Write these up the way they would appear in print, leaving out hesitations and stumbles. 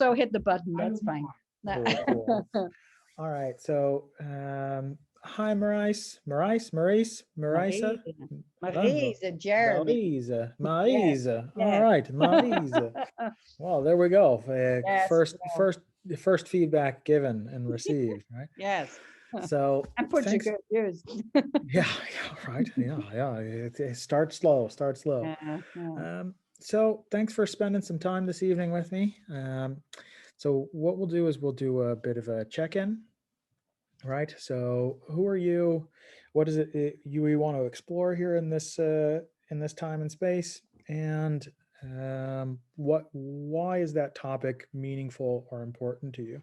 also hit the button. That's fine. Cool, cool. All right. So, hi, Maryse. Maryse. Oh, Maryse, Jeremy. Yes, Maryse. All yes. right, Maryse. Well, there we go. Yes, well, The first feedback given and received, right? yes. So, And put your thanks. good use. Yeah, yeah, right. Yeah. Start slow, start slow. Yeah. So, thanks for spending some time this evening with me. So, what we'll do is we'll do a bit of a check-in, right? So, who are you? What is it you want to explore here in this time and space? And why is that topic meaningful or important to you?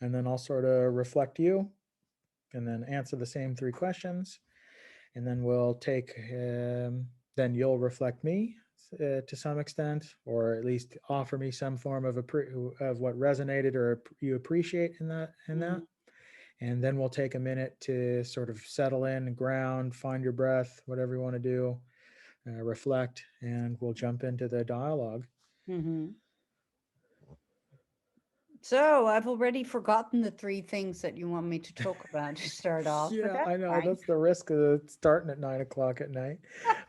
And then I'll sort of reflect you, and then answer the same three questions, and then we'll take. Then you'll reflect me to some extent, or at least offer me some form of of what resonated or you appreciate in that, Mhm. and then we'll take a minute to sort of settle in, ground, find your breath, whatever you want to do, reflect, and we'll jump into the dialogue. Mhm. So I've already forgotten the three things that you want me to talk about to start off, but Yeah, that's I know fine. that's the risk of starting at 9 o'clock at night.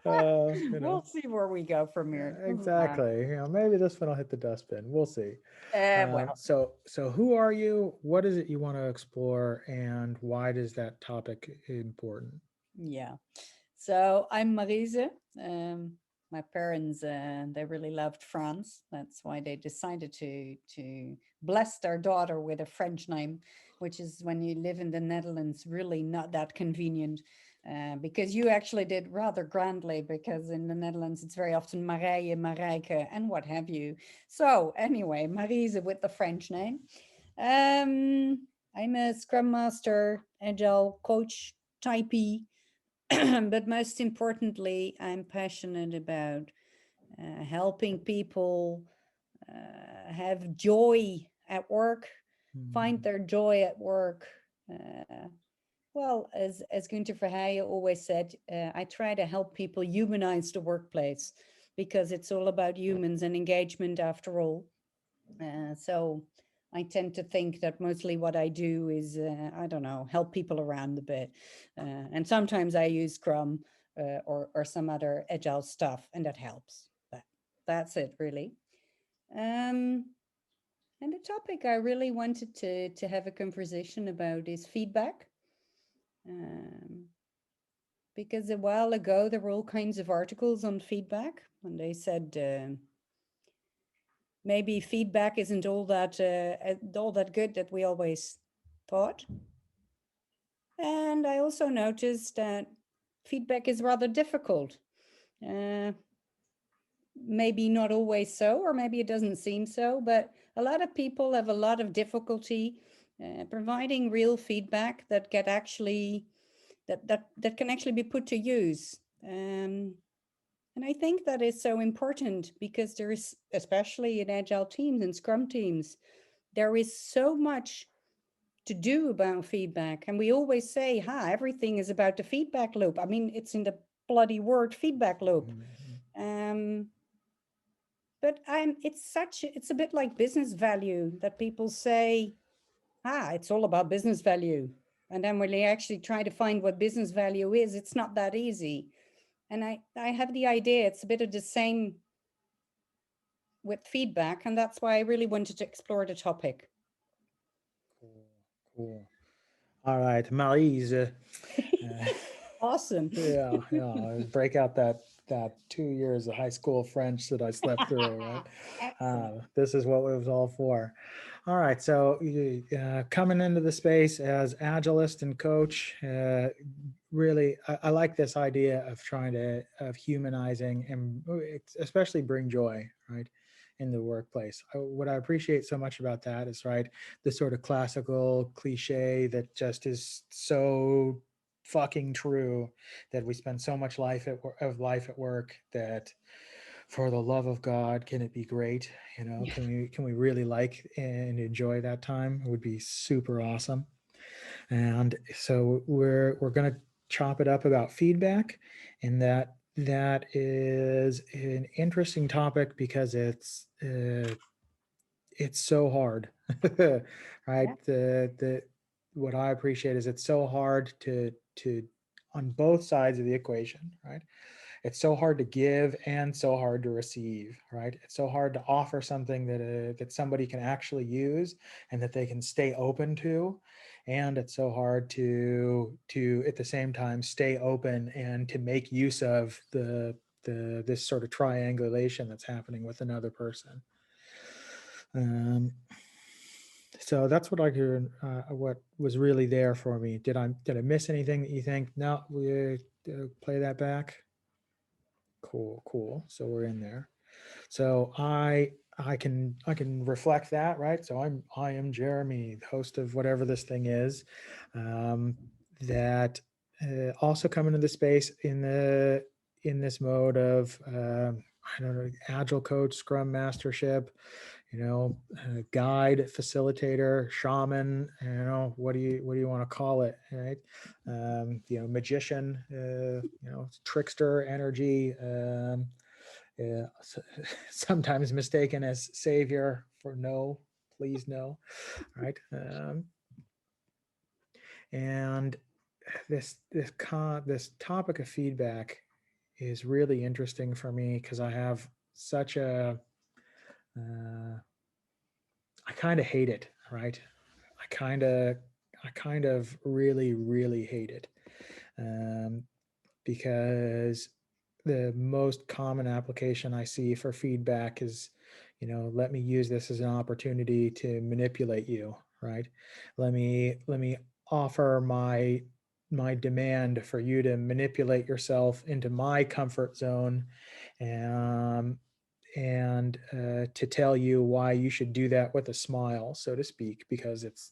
You We'll know, see where we go from here. It doesn't matter. exactly. You know, maybe this one will hit the dustbin. We'll see. Well, So who are you? What is it you want to explore, and why is that topic important? yeah. So I'm Maryse. My parents, they really loved France. That's why they decided to bless their daughter with a French name, which is when you live in the Netherlands, really not that convenient. Because you actually did rather grandly, because in the Netherlands it's very often Marije, Marijke, and what have you. So anyway, Maryse with the French name. I'm a Scrum Master, Agile coach, typey, but most importantly, I'm passionate about helping people have joy at work, find Hmm. their joy at work. Uh, well, as Günter Verheijen always said, I try to help people humanize the workplace because it's all about humans and engagement after all. So I tend to think that mostly what I do is, I don't know, help people around a bit. And sometimes I use Scrum or some other agile stuff, and that helps. But that's it, really. Um, and the topic I really wanted to have a conversation about is feedback. Um, because a while ago, there were all kinds of articles on feedback, and they said, maybe feedback isn't all that good that we always thought. And I also noticed that feedback is rather difficult. Uh, Maybe not always so, or maybe it doesn't seem so, but a lot of people have a lot of difficulty providing real feedback that get actually that can actually be put to use. And I think that is so important because there is, especially in agile teams and scrum teams, there is so much to do about feedback. And we always say, everything is about the feedback loop. I mean, it's in the bloody word feedback loop. Mhm. Um, but it's a bit like business value that people say, it's all about business value. And then when they actually try to find what business value is, it's not that easy. And I have the idea it's a bit of the same with feedback. And that's why I really wanted to explore the topic. Cool, cool. All right, Maryse. Uh, Awesome. break out that 2 years of high school French that I slept through, right? Excellent. This is what it was all for. All right, so coming into the space as agilist and coach, really, I like this idea of trying to of humanizing and especially bring joy, right, in the workplace. What I appreciate so much about that is right the sort of classical cliche that just is so fucking true that we spend so much life at work that for the love of God, can it be great? You know, Yeah. can we really like and enjoy that time? It would be super awesome. And so we're gonna chop it up about feedback, and that is an interesting topic because it's so hard, right? Yeah. The what I appreciate is it's so hard to on both sides of the equation, right? It's so hard to give and so hard to receive, right? It's so hard to offer something that somebody can actually use and that they can stay open to, and it's so hard to at the same time stay open and to make use of the this sort of triangulation that's happening with another person. Um, so that's what I could, what was really there for me. Did I miss anything that you think? No, we play that back. Cool, cool. So we're in there. So I can reflect that, right? So I am Jeremy, the host of whatever this thing is, um, that also come into the space in this mode of I don't know, agile coach, scrum mastership, guide, facilitator, shaman, what do you want to call it, right? Magician, trickster energy, yeah, sometimes mistaken as savior for no, please no, right? And this topic of feedback is really interesting for me because I have such a I kind of hate it, right? I kind of I kind of really really hate it, um, because the most common application I see for feedback is, let me use this as an opportunity to manipulate you, right? Let me offer my demand for you to manipulate yourself into my comfort zone, um, and to tell you why you should do that with a smile, so to speak, because it's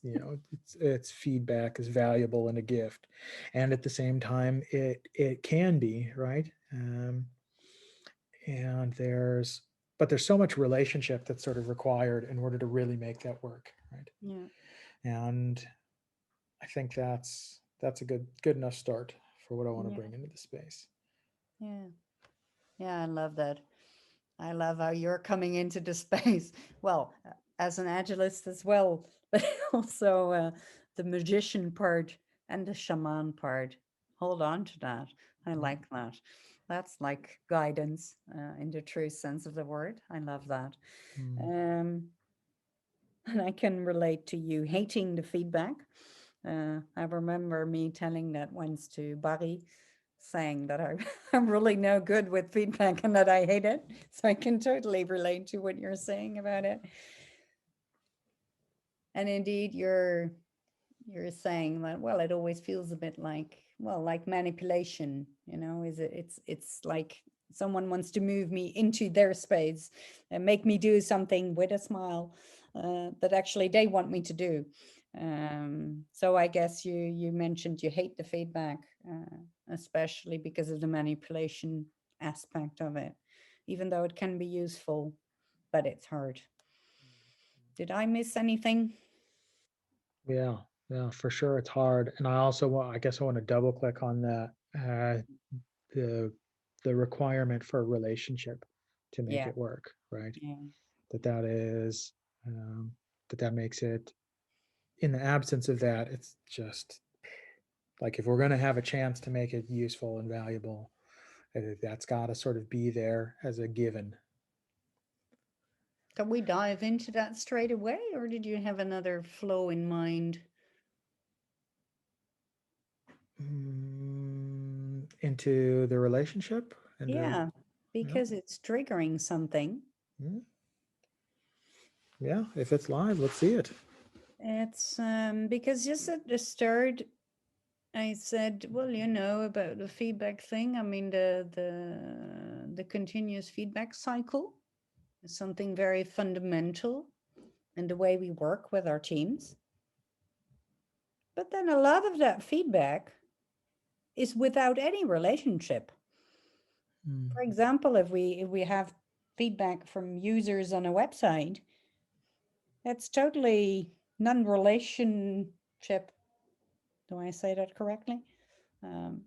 feedback is valuable and a gift, and at the same time, it can be right. And there's so much relationship that's sort of required in order to really make that work, right? Yeah. And I think that's a good enough start for what I want to Yeah. bring into the space. Yeah. Yeah. I love that. I love how you're coming into the space. Well, as an agilist as well, but also the magician part and the shaman part. Hold on to that. I like that. That's like guidance in the true sense of the word. I love that. Mm. Um, and I can relate to you hating the feedback. I remember me telling that once to Barry, saying that I'm really no good with feedback and that I hate it. So I can totally relate to what you're saying about it. And indeed, you're saying that, well, it always feels a bit like, well, like manipulation, is it's like someone wants to move me into their space and make me do something with a smile that actually they want me to do. So I guess you mentioned you hate the feedback, especially because of the manipulation aspect of it, even though it can be useful, but it's hard. Did I miss anything? Yeah, yeah, for sure. It's hard. And I guess I want to double click on that. The the requirement for a relationship to make Yeah. it work, right? Yeah. That that is um, that makes it, in the absence of that, it's just like, if we're going to have a chance to make it useful and valuable, that's got to sort of be there as a given. Can we dive into that straight away, or did you have another flow in mind? Into the relationship, Yeah, yeah, because it's triggering something. mm, yeah. If it's live, let's see it. It's because just at the start, I said, well, about the feedback thing. I mean, the continuous feedback cycle is something very fundamental in the way we work with our teams. But then a lot of that feedback is without any relationship. Mm, For example, if we have feedback from users on a website, that's totally non-relationship. Do I say that correctly? Um,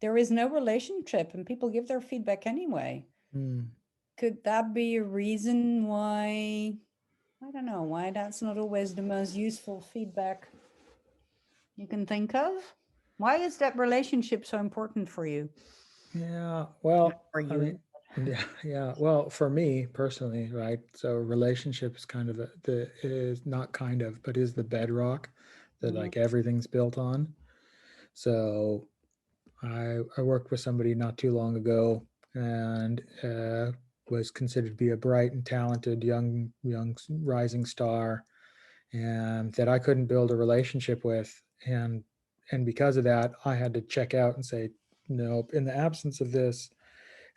there is no relationship, and people give their feedback anyway. mm, Could that be a reason why? I don't know why that's not always the most useful feedback you can think of. Why is that relationship so important for you? Yeah, Not well, for I you. mean, yeah, yeah. Well, for me personally, right? So relationship is kind of the is not kind of, but is the bedrock that Yeah. like everything's built on. So I worked with somebody not too long ago, and was considered to be a bright and talented young rising star, and that I couldn't build a relationship with, and because of that, I had to check out and say, nope. In the absence of this,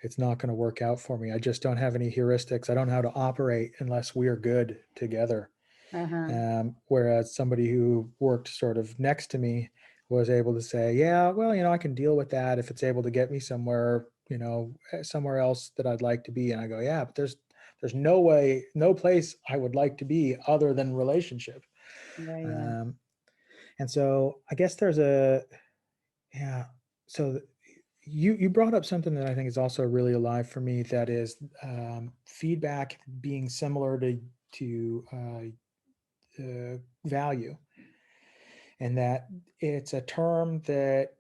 it's not going to work out for me. I just don't have any heuristics. I don't know how to operate unless we're good together. Uh-huh. Whereas somebody who worked sort of next to me was able to say, yeah, well, I can deal with that if it's able to get me somewhere, somewhere else that I'd like to be. And I go, yeah, but there's no way, no place I would like to be other than relationship. Yeah, yeah. Um, and so I guess there's a, yeah. So you brought up something that I think is also really alive for me. That is feedback being similar to value, and that it's a term that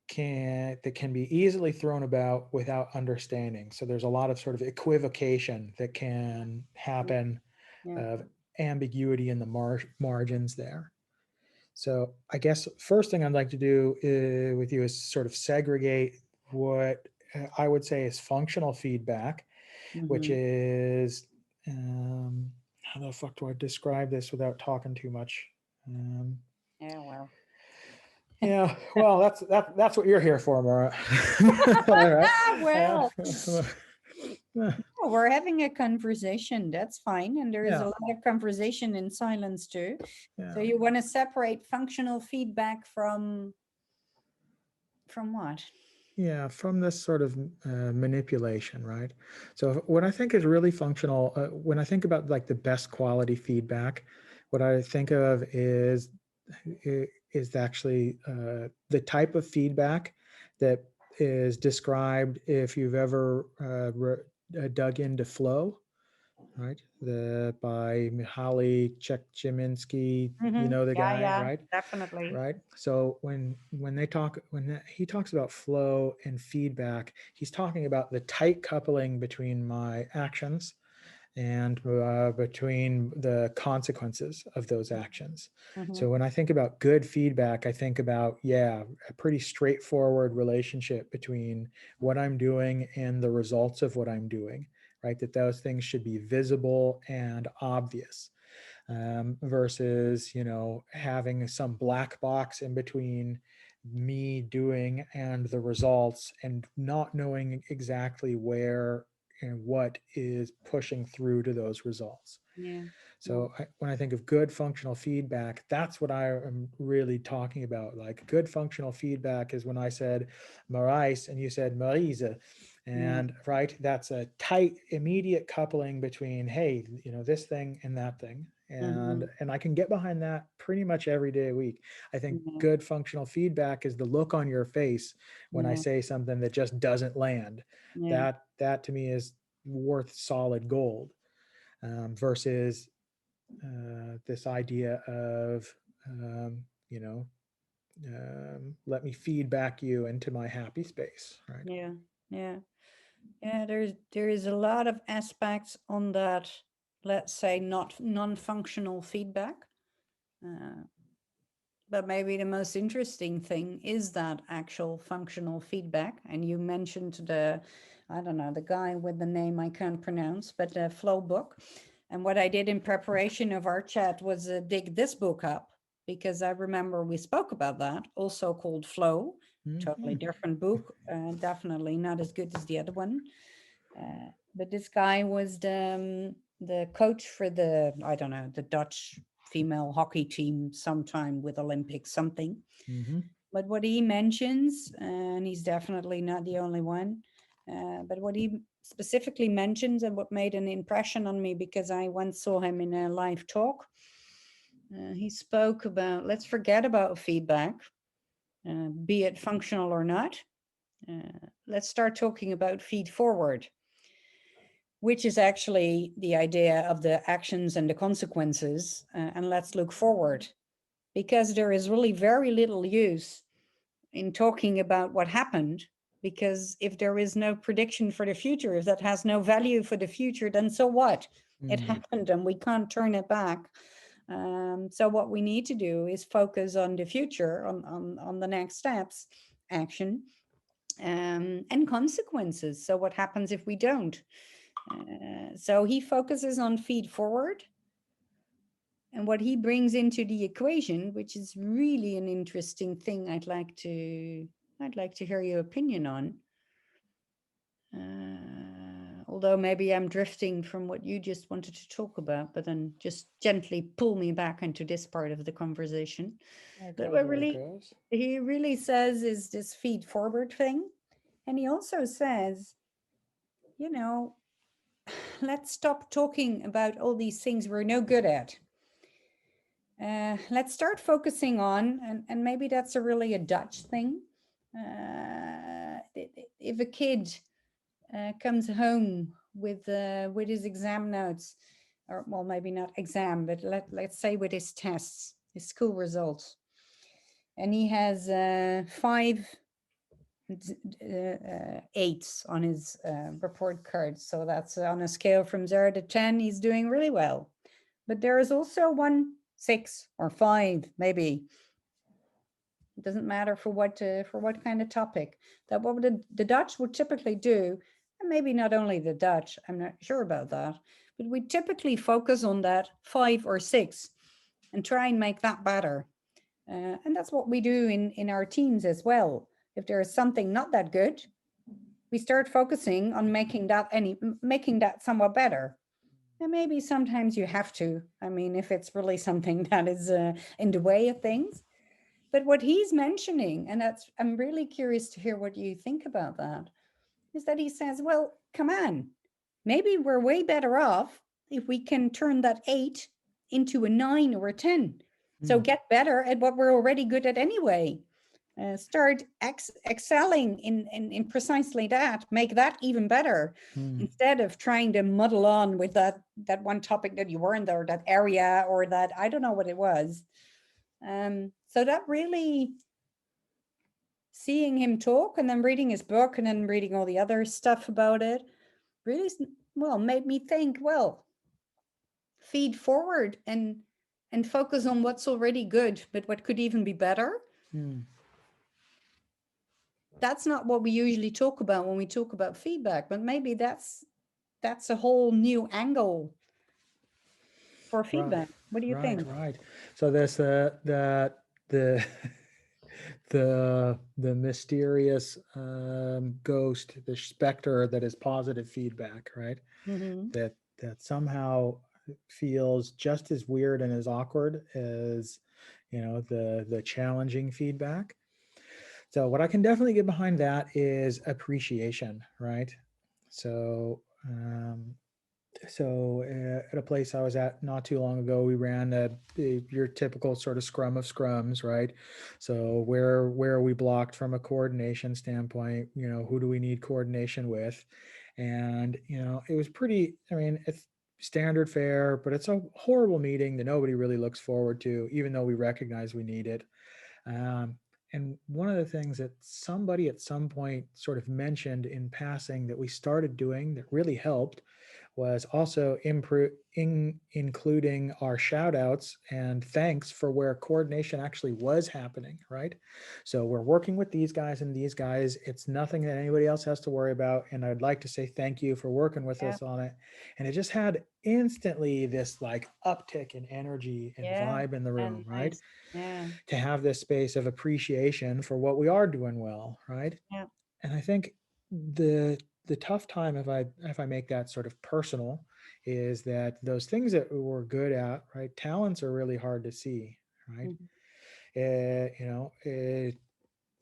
can be easily thrown about without understanding. So there's a lot of sort of equivocation that can happen, Yeah. of ambiguity in the margins there. So I guess first thing I'd like to do with you is sort of segregate what I would say is functional feedback, which Mm-hmm. is how the fuck do I describe this without talking too much? Um, Yeah, well. yeah, well, that's what you're here for, Mara. All right. Well, Uh, no, we're having a conversation. That's fine. And there is a yeah, lot of conversation in silence too. So yeah. you want to separate functional feedback from what? Yeah, from this sort of manipulation, right? So what I think is really functional, when I think about like the best quality feedback, what I think of is actually the type of feedback that is described if you've ever dug into flow, right? By Mihaly Csikszentmihalyi, you Mm-hmm. know the Yeah, guy, yeah, right? definitely. Right. So he talks about flow and feedback, he's talking about the tight coupling between my actions and between the consequences of those actions. Mm-hmm. So when I think about good feedback, I think about, yeah, a pretty straightforward relationship between what I'm doing and the results of what I'm doing, right? That those things should be visible and obvious, versus having some black box in between me doing and the results, and not knowing exactly where and what is pushing through to those results. Yeah. Yeah. So when I think of good functional feedback, that's what I am really talking about. Like good functional feedback is when I said Maryse and you said Maryse, Yeah. and right, that's a tight, immediate coupling between, hey, this thing and that thing, Mm-hmm. and I can get behind that pretty much every day a week. I think Yeah. good functional feedback is the look on your face when I Yeah. say something that just doesn't land. Yeah. That to me is worth solid gold, versus this idea of um, you know let me feedback you into my happy space, right? Yeah. Yeah. Yeah. There is a lot of aspects on that, let's say not non-functional feedback. Uh, but maybe the most interesting thing is that actual functional feedback. And you mentioned I don't know, the guy with the name I can't pronounce, but the Flow book. And what I did in preparation of our chat was dig this book up, because I remember we spoke about that, also called Flow, totally Mhm. different book, definitely not as good as the other one. But this guy was the coach for I don't know, the Dutch female hockey team, sometime with Olympics something. Mhm. But what he mentions, and he's definitely not the only one, but what he specifically mentions and what made an impression on me, because I once saw him in a live talk, he spoke about, let's forget about feedback, be it functional or not. Let's start talking about feed forward. which is actually the idea of the actions and the consequences. And let's look forward, because there is really very little use in talking about what happened, because if there is no prediction for the future, if that has no value for the future, then so what? It happened and we can't turn it back. So what we need to do is focus on the future, on the next steps, action, and consequences. So what happens if we don't? So he focuses on feed forward, and what he brings into the equation, which is really an interesting thing, I'd like to hear your opinion on. Although maybe I'm drifting from what you just wanted to talk about, but then just gently pull me back into this part of the conversation. But what really he really says is this feed forward thing. And he also says, you know, let's stop talking about all these things we're no good at. Let's start focusing on, and maybe that's really a Dutch thing. If a kid comes home with his exam notes, or well, maybe not exam, but let's say with his tests, his school results, and he has 5 eights on his report card. So that's on a scale from 0 to 10, he's doing really well. But there is also 1, 6, or 5, maybe. It doesn't matter for what kind of topic. That what the Dutch would typically do, and maybe not only the Dutch, I'm not sure about that, but we typically focus on that 5 or 6 and try and make that better. And that's what we do in our teams as well. If there is something not that good, we start focusing on making that somewhat better. And maybe sometimes you have to. I mean, if it's really something that is in the way of things. But what he's mentioning, and I'm really curious to hear what you think about that, is that he says, well, come on, maybe we're way better off if we can turn that 8 into a 9 or a 10. So get better at what we're already good at anyway. Start excelling in precisely that, make that even better, instead of trying to muddle on with that one topic that you weren't, or that area, or that, I don't know what it was. So that really, seeing him talk and then reading his book and then reading all the other stuff about it, really, well, made me think, well, feed forward and focus on what's already good, but what could even be better. That's not what we usually talk about when we talk about feedback, but maybe that's a whole new angle for feedback. What do you think? Right. So there's the the mysterious ghost, the specter that is positive feedback, right? That somehow feels just as weird and as awkward as, you know, the challenging feedback. So what I can definitely get behind that is appreciation, right? So at a place I was at not too long ago, we ran your typical sort of scrum of scrums, right? So where are we blocked from a coordination standpoint? You know, who do we need coordination with? And, you know, it was pretty, I mean, it's standard fare, but it's a horrible meeting that nobody really looks forward to, even though we recognize we need it. And one of the things that somebody at some point sort of mentioned in passing that we started doing that really helped was also including our shout outs and thanks for where coordination actually was happening, right? So we're working with these guys and these guys. It's nothing that anybody else has to worry about. And I'd like to say thank you for working with us on it. And it just had instantly this like uptick in energy and vibe in the room, right? Yeah. To have this space of appreciation for what we are doing well, right? Yeah. And I think the tough time, if I make that sort of personal, is that those things that we're good at, right? Talents are really hard to see, right?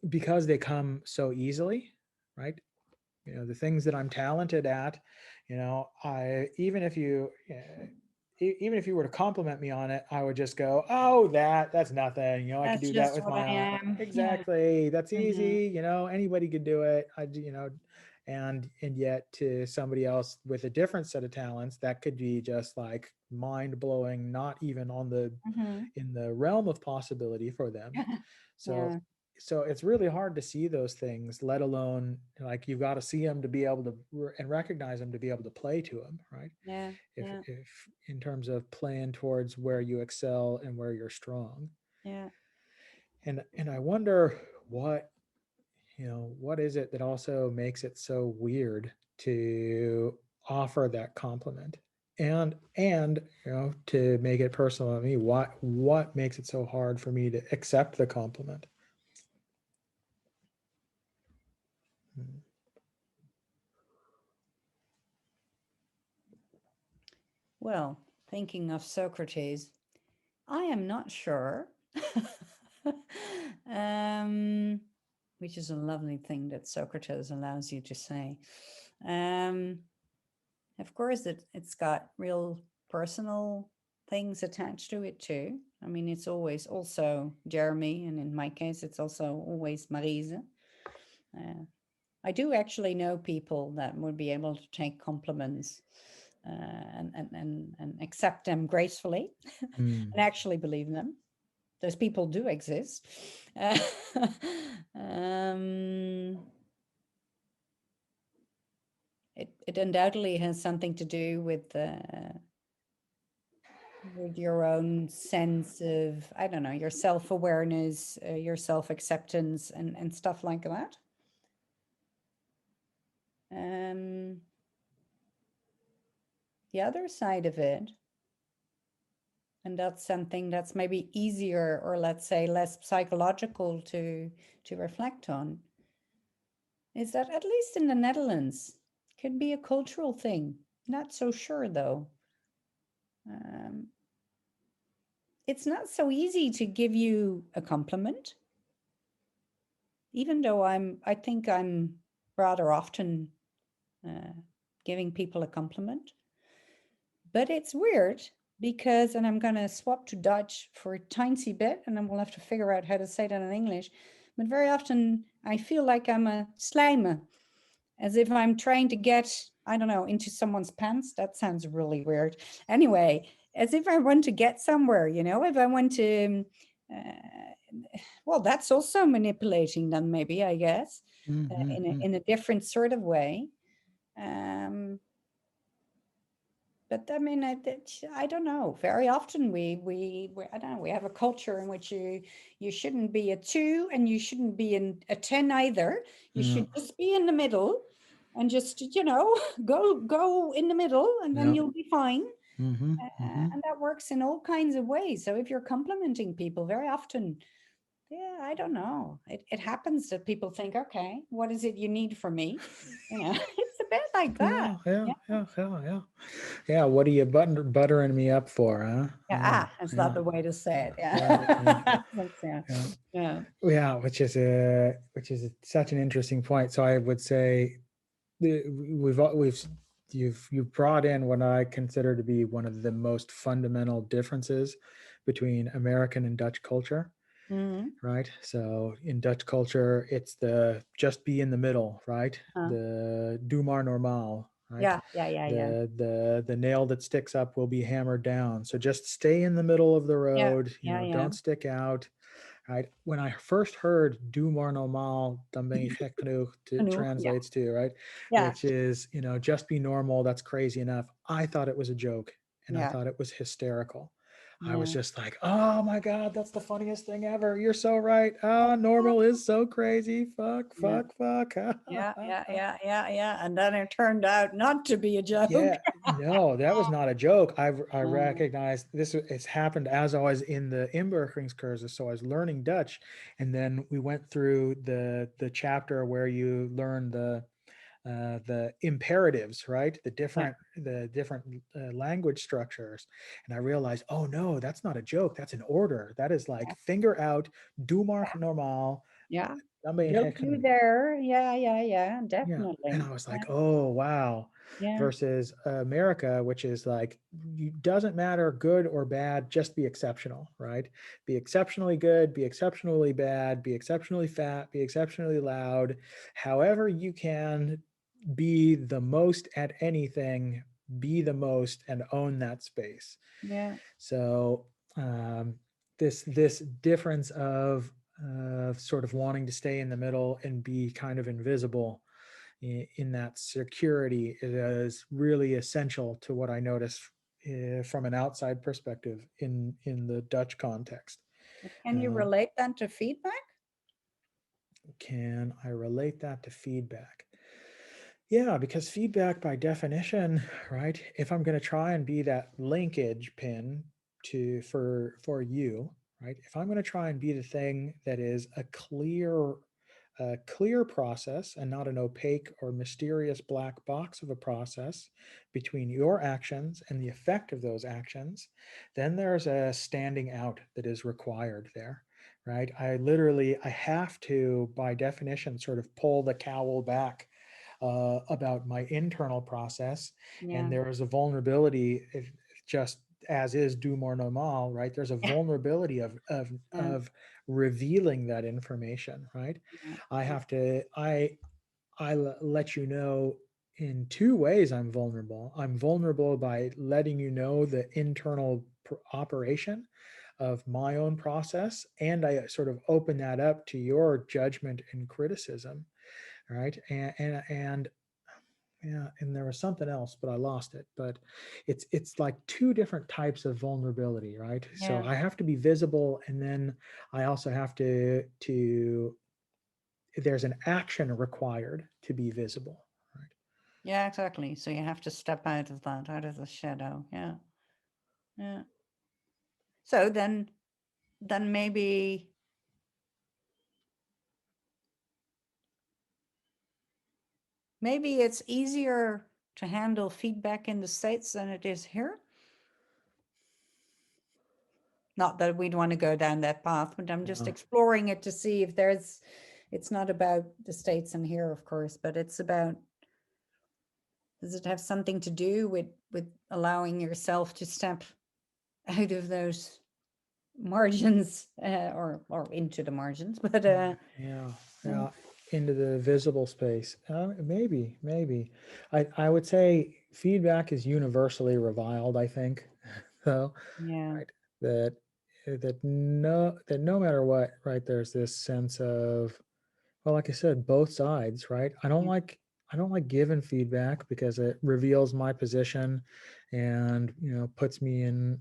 Because they come so easily, right? You know, the things that I'm talented at, you know, even if you were to compliment me on it, I would just go, oh, that's nothing. You know, I could That's do that just with what my I eye. am. Yeah. Exactly. That's easy. You know, anybody could do it. and yet to somebody else with a different set of talents, that could be just like mind blowing, not even on the Mhm. in the realm of possibility for them. So Yeah, so it's really hard to see those things, let alone like you've got to see them to be able to and recognize them to be able to play to them, right? yeah, yeah, If in terms of playing towards where you excel and where you're strong. yeah. And I wonder what, what is it that also makes it so weird to offer that compliment? And to make it personal on me, what makes it so hard for me to accept the compliment? Hmm. Well, thinking of Socrates, I am not sure. um, which is a lovely thing that Socrates allows you to say. Um, of course, it's got real personal things attached to it too. I mean, it's always also Jeremy, and in my case, it's also always Maryse. Uh, I do actually know people that would be able to take compliments and accept them gracefully Mm, and actually believe them. Those people do exist. Uh, um, it undoubtedly has something to do with your own sense of, I don't know, your self-awareness, your self-acceptance, and stuff like that. Um, the other side of it, and that's something that's maybe easier, or let's say less psychological to reflect on, is that at least in the Netherlands, could be a cultural thing. Not so sure though. Um, it's not so easy to give you a compliment, even though I think I'm rather often uh, giving people a compliment. But it's weird because, and I'm going to swap to Dutch for a tiny bit, and then we'll have to figure out how to say that in English. But very often I feel like I'm a slijmer, as if I'm trying to get, I don't know, into someone's pants. That sounds really weird. Anyway, as if I want to get somewhere, if I want to, well, that's also manipulating then maybe, I guess, mm, mm, in a, mm. in a different sort of way. Um, but I mean, I don't know. Very often we I don't know. We have a culture in which you shouldn't be a 2 and you shouldn't be a 10 either. You Yeah, should just be in the middle, and just go in the middle, and then yeah. you'll be fine. Mm-hmm, mm-hmm. And that works in all kinds of ways. So if you're complimenting people, very often, yeah, I don't know. It happens that people think, okay, what is it you need from me? It's a bit like that. Yeah, yeah, Yeah. yeah, yeah, yeah. Yeah, what are you buttering me up for, huh? Yeah, Yeah, that's not yeah, the way to say it. right, right. Yeah. Yeah. Yeah, Yeah. yeah, which is such an interesting point. So I would say you've brought in what I consider to be one of the most fundamental differences between American and Dutch culture, Mhm. right? So in Dutch culture, it's the just be in the middle, right? Uh, The doe maar normaal, right? yeah, yeah, yeah, yeah. The nail that sticks up will be hammered down. So just stay in the middle of the Yeah, road, yeah, yeah. don't stick out, right? When I first heard doe maar normaal, dan ben je gek genoeg, to Genoeg. Yeah, translates to, right? yeah, Which is, just be normal. That's crazy enough. I thought it was a joke and I yeah, thought it was hysterical. I was yeah. just like, oh my God, that's the funniest thing ever. You're so right. Normal is so crazy. Fuck, Yeah, fuck, fuck. yeah, yeah, yeah, yeah, yeah. And then it turned out not to be a joke. Yeah, no, that was not a joke. I Uh, recognized this. It's happened as I was in the inburgeringscursus, so I was learning Dutch, and then we went through the chapter where you learn the imperatives, right? yeah, The different language structures, and I realized, oh no, that's not a joke. That's an order. That is like finger out, doe maar normaal, yeah. dan ben je Don't gek you genoeg. there? Yeah, yeah, yeah. Yeah. And Definitely. I was Yeah, like, oh, wow. yeah, Versus America, which is like, doesn't matter good or bad, just be exceptional, right? Be exceptionally good, be exceptionally bad, be exceptionally fat, be exceptionally loud, however you can, be the most at anything, be the most, and own that space. Yeah. So this difference of sort of wanting to stay in the middle and be kind of invisible in that security is really essential to what I notice from an outside perspective in the Dutch context. Can you relate that to feedback? Can I relate that to feedback? Yeah, because feedback by definition, right? If I'm going to try and be that linkage pin to for you, right? If I'm going to try and be the thing that is a clear process and not an opaque or mysterious black box of a process between your actions and the effect of those actions, then there's a standing out that is required there, right? I have to, by definition, sort of pull the cowl back about my internal process. And Yeah. there is a vulnerability, if just as is do more normal, right? There's a vulnerability Yeah. of revealing that information, right? I have to, let you know in two ways I'm vulnerable. I'm vulnerable by letting you know the internal operation of my own process, and I sort of open that up to your judgment and criticism, right? And yeah, and there was something else, but I lost it. But it's like two different types of vulnerability, right? So Yeah. I have to be visible, and then I also have to there's an action required to be visible, right? Yeah, exactly. So you have to step out of that, out of the shadow. Yeah. Yeah. So then maybe it's easier to handle feedback in the States than it is here. Not that we'd want to go down that path, but I'm just Yeah. exploring it to see if there's, it's not about the States and here, of course, but it's about, does it have something to do with allowing yourself to step out of those margins or into the margins? But Yeah, yeah, yeah. yeah, into the visible space. Maybe. I would say feedback is universally reviled, I think. So, Yeah. right, that that no matter what, right, there's this sense of, well, like I said, both sides, right? Yeah. I don't like giving feedback because it reveals my position and, puts me in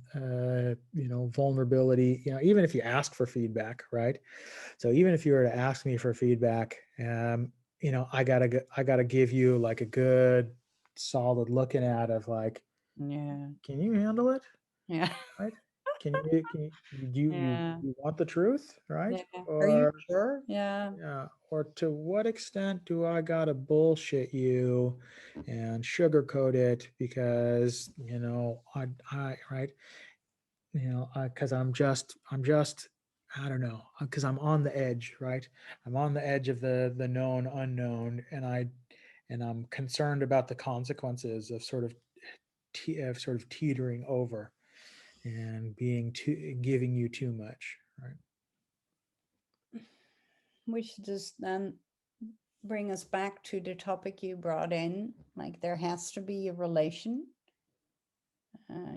vulnerability, even if you ask for feedback, right? So even if you were to ask me for feedback, I gotta give you like a good solid looking at of like, Yeah. can you handle it? Yeah. Right? Yeah. You want the truth, right? Yeah. Are you Or sure? Yeah. yeah, or to what extent do I gotta bullshit you and sugarcoat it because I right, because I'm just I don't know, because I'm on the edge, right? I'm on the edge of the known unknown, and I'm concerned about the consequences of sort of teetering over and being too giving you too much, right? Which just then bring us back to the topic you brought in. Like there has to be a relation.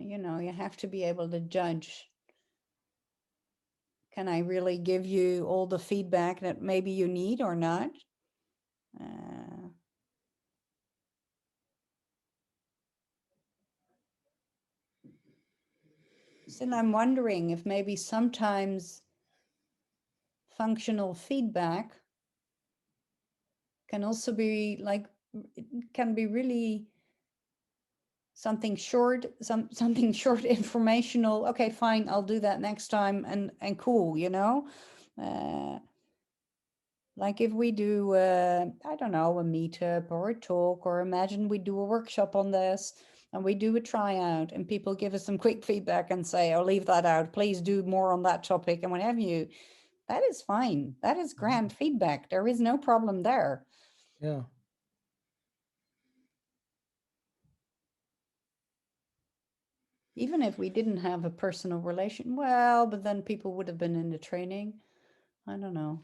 You have to be able to judge. Can I really give you all the feedback that maybe you need or not? Uh, so I'm wondering if maybe sometimes functional feedback can also be like, it can be really something short, something short informational. Okay, fine, I'll do that next time, and cool, uh, like if we do I don't know, a meetup or a talk, or imagine we do a workshop on this and we do a tryout and people give us some quick feedback and say, oh, leave that out, please do more on that topic and what have you. That is fine, that is grand feedback, there is no problem there. Yeah. Even if we didn't have a personal relation, well, but then people would have been in the training. I don't know.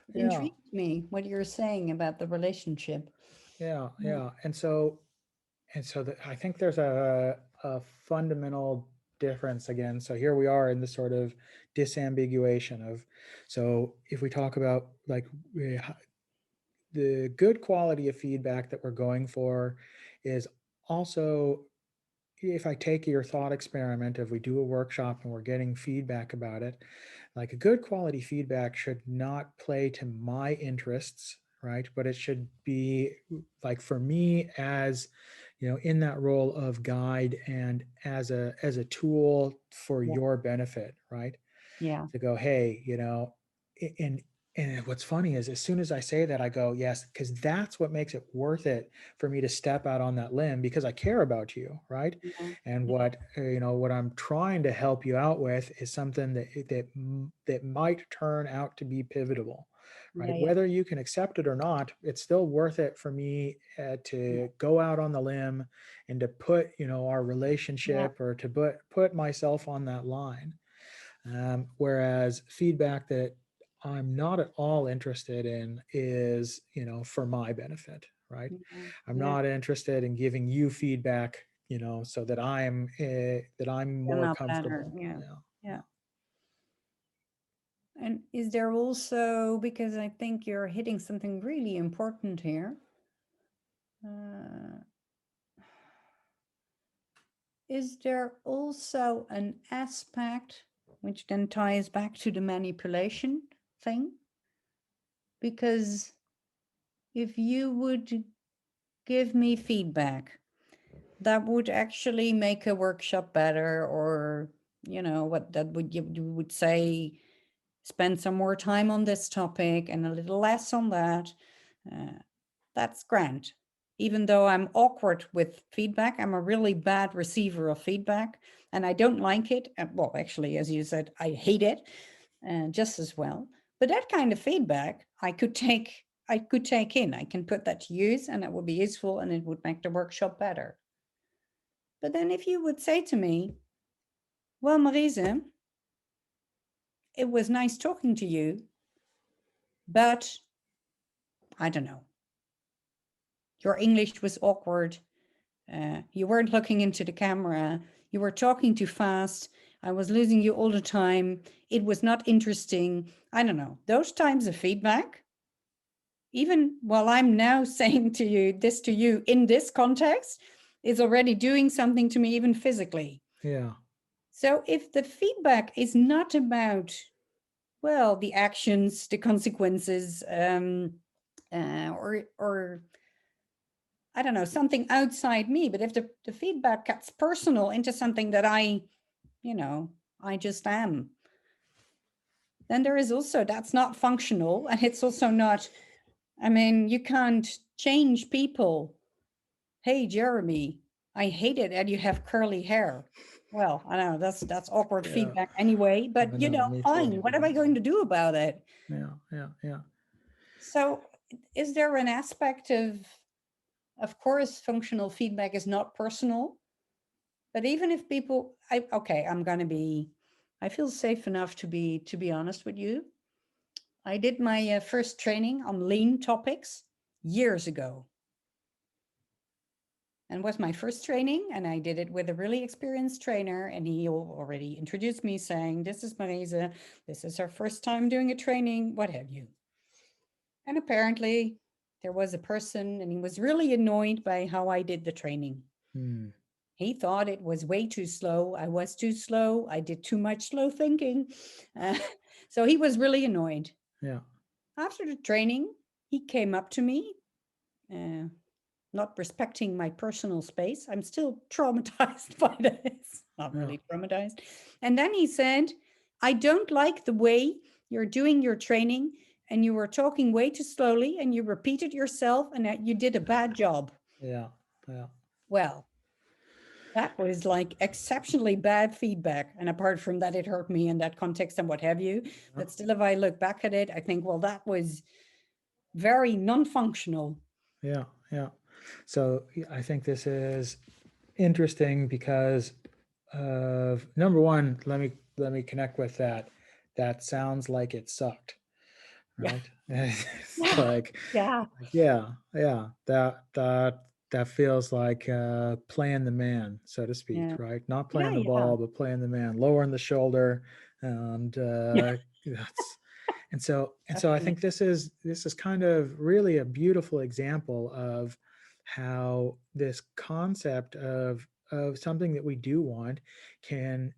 It Yeah. intrigues me what you're saying about the relationship. Yeah, Yeah. yeah. I think there's a fundamental difference again. So here we are in this sort of disambiguation of, so if we talk about like the good quality of feedback that we're going for is also, if I take your thought experiment, if we do a workshop and we're getting feedback about it, like a good quality feedback should not play to my interests, right? But it should be like for me as, in that role of guide and as a tool for Yeah. your benefit, right? Yeah. To go, hey, and and what's funny is as soon as I say that, I go, yes, because that's what makes it worth it for me to step out on that limb, because I care about you, right? Yeah. And Yeah. what I'm trying to help you out with is something that might turn out to be pivotal, Yeah. right? Yeah. Whether you can accept it or not, it's still worth it for me to go out on the limb and to put our Yeah. relationship, or to put myself on that line. Whereas feedback that I'm not at all interested in is, for my benefit, right? Yeah. I'm Yeah. not interested in giving you feedback, so that I'm You're more not better. comfortable. Yeah. Yeah, Yeah. And is there also, because I think you're hitting something really important here, uh, is there also an aspect which then ties back to the manipulation thing? Because if you would give me feedback that would actually make a workshop better, or what that would you would say, spend some more time on this topic and a little less on that, uh, that's grand. Even though I'm awkward with feedback, I'm a really bad receiver of feedback and I don't like it. Well, actually, as you said, I hate it just as well. But that kind of feedback I could take in. I can put that to use and it would be useful and it would make the workshop better. But then if you would say to me, well, Maryse, it was nice talking to you, but I don't know, your English was awkward. You weren't looking into the camera. You were talking too fast. I was losing you all the time. It was not interesting. I don't know. Those times of feedback, even while I'm now saying to you in this context, is already doing something to me, even physically. yeah, So if the feedback is not about, well, the actions, the consequences, or I don't know, something outside me. But if the feedback gets personal into something that you know, I just am, then there is also, that's not functional. And it's also not, I mean, you can't change people. Hey, Jeremy, I hate it that you have curly hair. Well, I know that's awkward yeah. feedback anyway, I but know, me fine. too. What am I going to do about it? Yeah, yeah, yeah. So, is there an aspect of course, functional feedback is not personal, but even if people, okay, I feel safe enough to be honest with you. I did my first training on lean topics years ago, and was my first training, and I did it with a really experienced trainer, and he already introduced me saying, "This is Maryse. This is her first time doing a training, what have you." And apparently, there was a person, and he was really annoyed by how I did the training. Hmm. He thought it was way too slow. I was too slow. I did too much slow thinking. Uh, so he was really annoyed. Yeah, After the training, he came up to me, uh, not respecting my personal space. I'm still traumatized by this. Not yeah, really traumatized. And then he said, I don't like the way you're doing your training, and you were talking way too slowly, and you repeated yourself, and that you did a bad job. yeah, yeah. Well, that was like exceptionally bad feedback. And apart from that, it hurt me in that context and what have you. Yeah. But still, if I look back at it, I think, well, that was very non-functional. Yeah, yeah. So I think this is interesting because of number one, let me connect with that. That sounds like it sucked. Yeah. right? It's Yeah. Yeah. yeah, yeah, that feels like playing the man, so to speak, Yeah. right? Not Yeah. playing the Yeah. ball, but playing the man, lowering the shoulder, and Yeah. that's and so I Definitely. think this is kind of really a beautiful example of how this concept of something that we do want can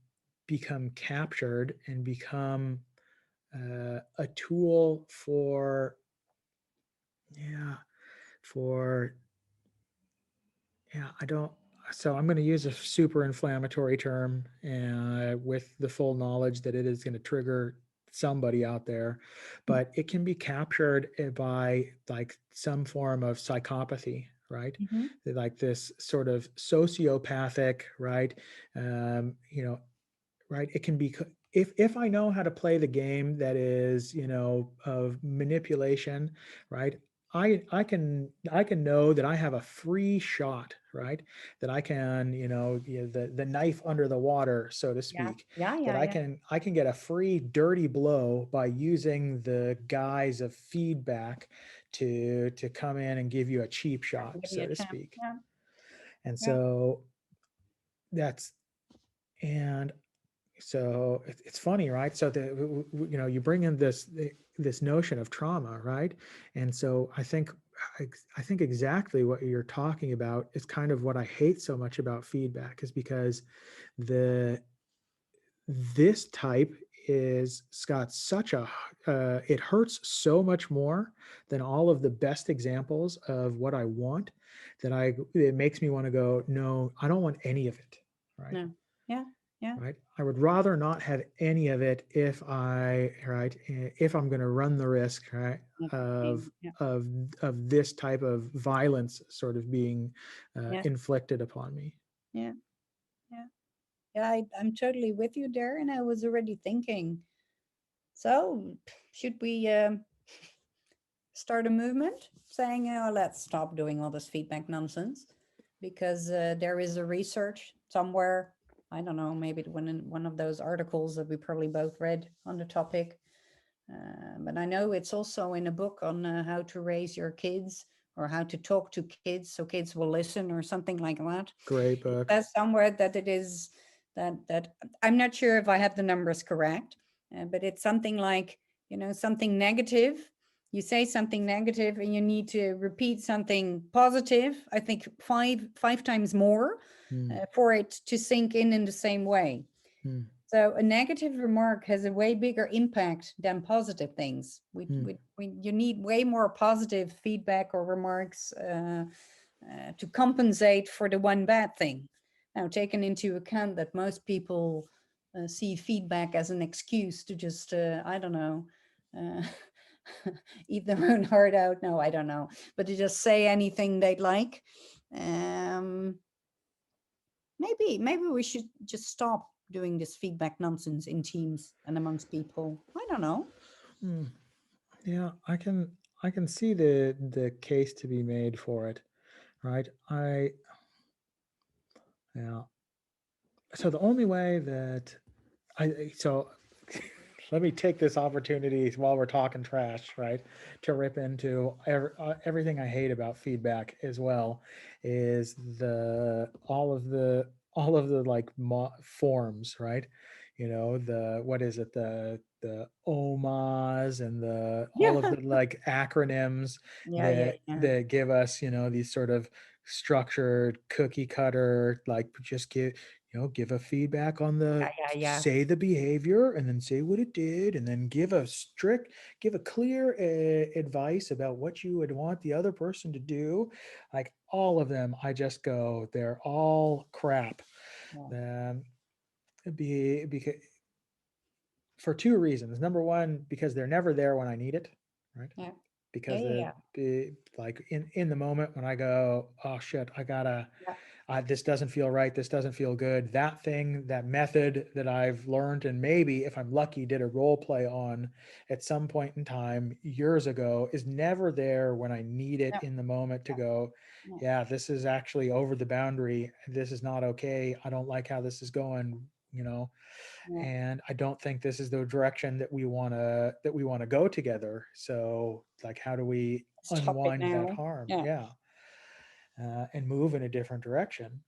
become captured and become a tool for yeah for yeah I don't so I'm going to use a super inflammatory term with the full knowledge that it is going to trigger somebody out there, but it can be captured by like some form of psychopathy, right? Mm-hmm. Like this sort of sociopathic, right? You know, right, it can be if I know how to play the game that is, of manipulation, right? I can know that I have a free shot, right? That I can, the knife under the water, so to Yeah. speak. Yeah. That Yeah. i Yeah. can i can get a free dirty blow by using the guise of feedback to come in and give you a cheap shot, Give you so a to chance. speak. Yeah. And Yeah. so that's and so it's funny, right? So you bring in this notion of trauma, right? And so I think exactly what you're talking about is kind of what I hate so much about feedback, is because the this type is got such a it hurts so much more than all of the best examples of what I want, that it makes me want to go, no, I don't want any of it, right? No. Yeah. Yeah. Right, I would rather not have any of it if I'm going to run the risk, right, Not the of pain. Yeah. of of this type of violence sort of being Yes. inflicted upon me. Yeah. Yeah. Yeah. I'm totally with you there. And I was already thinking, so should we start a movement saying, let's stop doing all this feedback nonsense? Because there is a research somewhere. I don't know, maybe one of those articles that we probably both read on the topic. But I know it's also in a book on how to raise your kids or how to talk to kids so kids will listen or something like that. Great It book. says somewhere that it is that I'm not sure if I have the numbers correct, but it's something like, something negative. You say something negative and you need to repeat something positive. I think five times more Mm, for it to sink in the same way. mm, So a negative remark has a way bigger impact than positive things. mm, You need way more positive feedback or remarks to compensate for the one bad thing. Now, taken into account that most people see feedback as an excuse to just, I don't know, uh, eat their own heart out. No, I don't know, but to just say anything they'd like. Um, maybe we should just stop doing this feedback nonsense in teams and amongst people. I don't know. mm. Yeah, I can see the case to be made for it, right? Yeah. So the only way that so let me take this opportunity while we're talking trash, right, to rip into everything I hate about feedback as well, is the all of the like forms, right? The what is it, the OMAs and the all of Yeah. the like acronyms Yeah, yeah, that yeah. that give us, these sort of structured cookie cutter, like just give a feedback on Yeah, the yeah, yeah. say the behavior and then say what it did, and then give a clear advice about what you would want the other person to do. Like all of them, I just go, they're all crap. Yeah. um, because for two reasons. Number one, because they're never there when I need it, right? Yeah. Yeah, Because yeah, yeah. like in the moment when I go, oh shit, I gotta, Yeah. this doesn't feel right, this doesn't feel good, that thing, that method that I've learned and maybe if I'm lucky did a role play on at some point in time years ago, is never there when I need it No, in the moment to go, no, no. yeah, this is actually over the boundary, this is not okay, I don't like how this is going, you know, Yeah. and I don't think this is the direction that we want to go together. So like, how do we Stop it unwind that now. harm? Yeah. Yeah. And move in a different direction.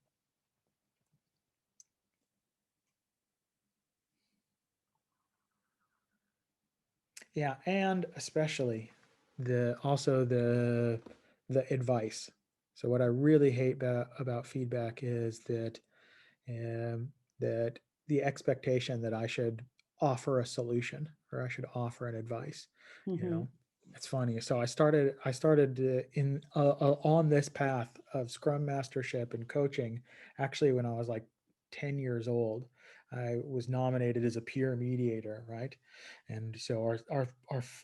Yeah, and especially the advice. So what I really hate about feedback is um, that the expectation that I should offer a solution or I should offer an advice. You Mm-hmm. know, it's funny. So I started in on this path of Scrum Mastership and coaching actually when I was like 10 years old. I was nominated as a peer mediator, right? And so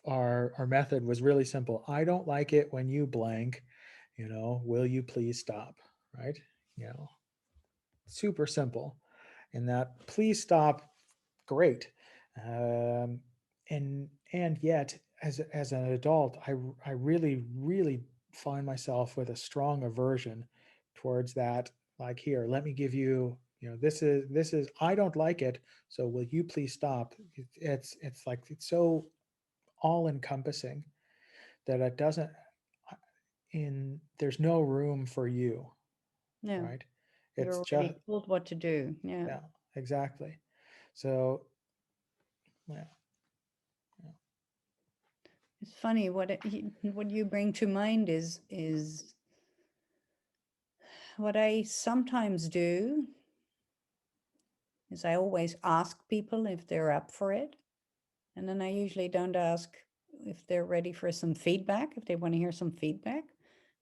our method was really simple. I don't like it when you blank, will you please stop, right? You know, super simple. And that please stop, great. Um, and yet, as an adult, I really find myself with a strong aversion towards that. Like, here, let me give you, this is I don't like it, so will you please stop? It's like it's so all encompassing that it doesn't in there's no room for you, No, right? It's you're just, already told what to do. Yeah. yeah, exactly. So yeah, yeah, It's funny what you bring to mind is what I sometimes do is I always ask people if they're up for it. And then I usually don't ask if they're ready for some feedback, if they want to hear some feedback,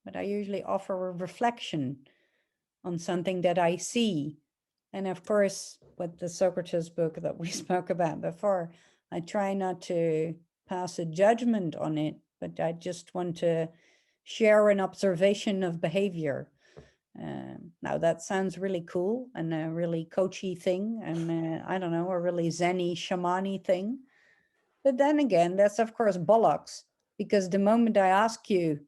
but I usually offer a reflection on something that I see. And of course, with the Socrates book that we spoke about before, I try not to pass a judgment on it, but I just want to share an observation of behavior. Now that sounds really cool and a really coachy thing, and I don't know, a really zenny, shamani thing. But then again, that's of course bollocks, because the moment I ask you,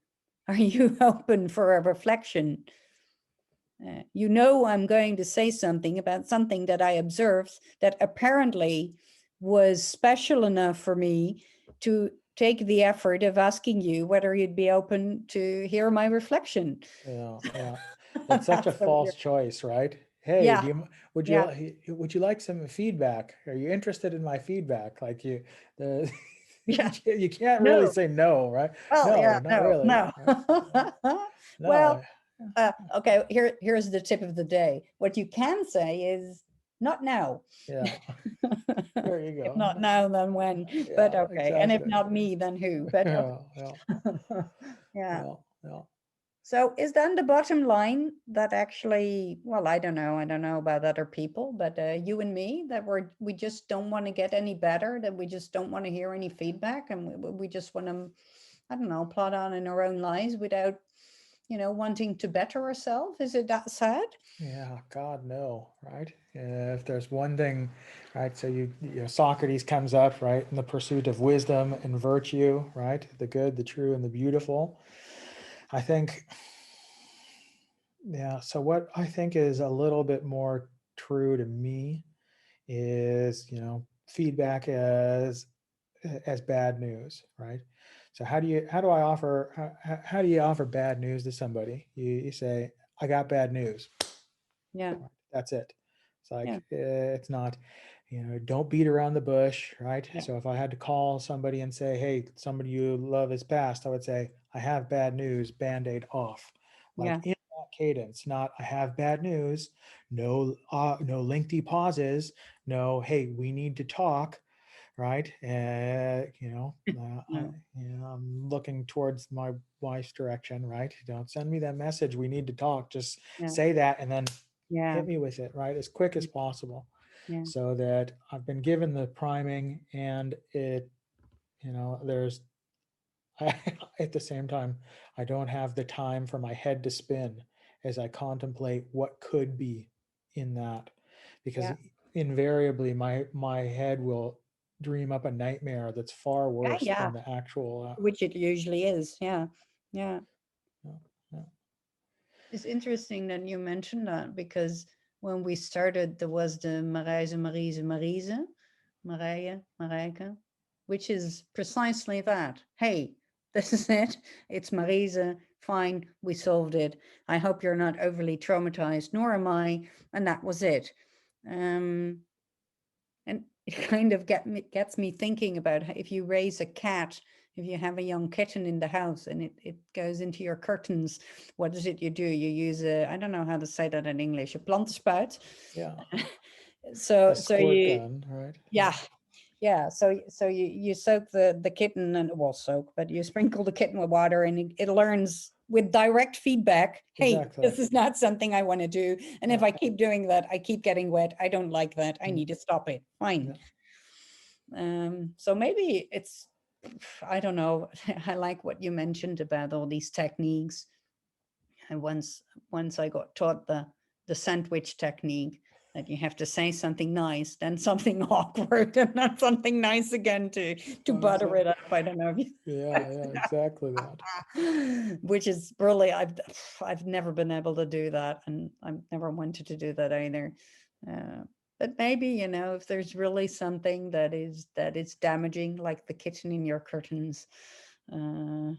are you open for a reflection? You know, I'm going to say something about something that I observed that apparently was special enough for me to take the effort of asking you whether you'd be open to hear my reflection. yeah, yeah. It's such a So false choice, right? Hey, yeah, would yeah, would you like some feedback? Are you interested in my feedback? Like the yeah. you can't really No, say no, right? well, No, yeah, not no, really, no. right? Well, No. okay, here's the tip of the day. What you can say is not now. Yeah, there you If go. not now, then when? But Yeah, okay, and if exactly. not me, then who? But Yeah, yeah, okay. Yeah. yeah, yeah. So is then the bottom line that actually, well, I don't know about other people, but you and me, that we just don't want to get any better, that we just don't want to hear any feedback, and we just want to, I don't know, plod on in our own lives without, wanting to better ourselves. Is it that sad? Yeah, God, no, right? If there's one thing, right? So Socrates comes up, right, in the pursuit of wisdom and virtue, right? The good, the true, and the beautiful. I think, yeah. So what I think is a little bit more true to me is, feedback as bad news, right? So how do you offer bad news to somebody? You say, I got bad news. Yeah, That's it. It's yeah, like, it's not, don't beat around the bush, right? yeah, So if I had to call somebody and say, hey, somebody you love is passed, I would say, I have bad news, Band-Aid off. Like yeah, in that cadence, not I have bad news, no lengthy pauses, no, hey, we need to talk, right? yeah, I'm looking towards my wife's direction, right? Don't send me that message. We need to talk. Just yeah, say that and then yeah, hit me with it, right? As quick as possible, yeah, so that I've been given the priming and there's, at the same time, I don't have the time for my head to spin as I contemplate what could be in that, because yeah, invariably my head will dream up a nightmare that's far yeah, worse yeah. than the actual. Which it usually is. Yeah, yeah. Yeah, yeah, It's interesting that you mentioned that, because when we started, there was the Marijke, which is precisely that. Hey, this is it. It's Maryse. Fine, we solved it. I hope you're not overly traumatized, nor am I. And that was it. And it kind of gets me thinking about if you raise a cat, if you have a young kitten in the house and it goes into your curtains, what is it you do? You use I don't know how to say that in English, a plantspuit. Yeah. So A squirt gun, right? yeah. Yeah, so you soak the kitten and but you sprinkle the kitten with water and it learns with direct feedback. Hey, Exactly. this is not something I want to do. And if I keep doing that, I keep getting wet. I don't like that. I need to stop it. Fine. So maybe it's, I don't know. I like what you mentioned about all these techniques. And once I got taught the sandwich technique, that you have to say something nice, then something awkward, and then something nice again to butter it up. I don't know if you Yeah, exactly that. which is really, I've never been able to do that, and I've never wanted to do that either. But maybe, you know, if there's really something that is damaging, like the kitchen in your curtains, yeah,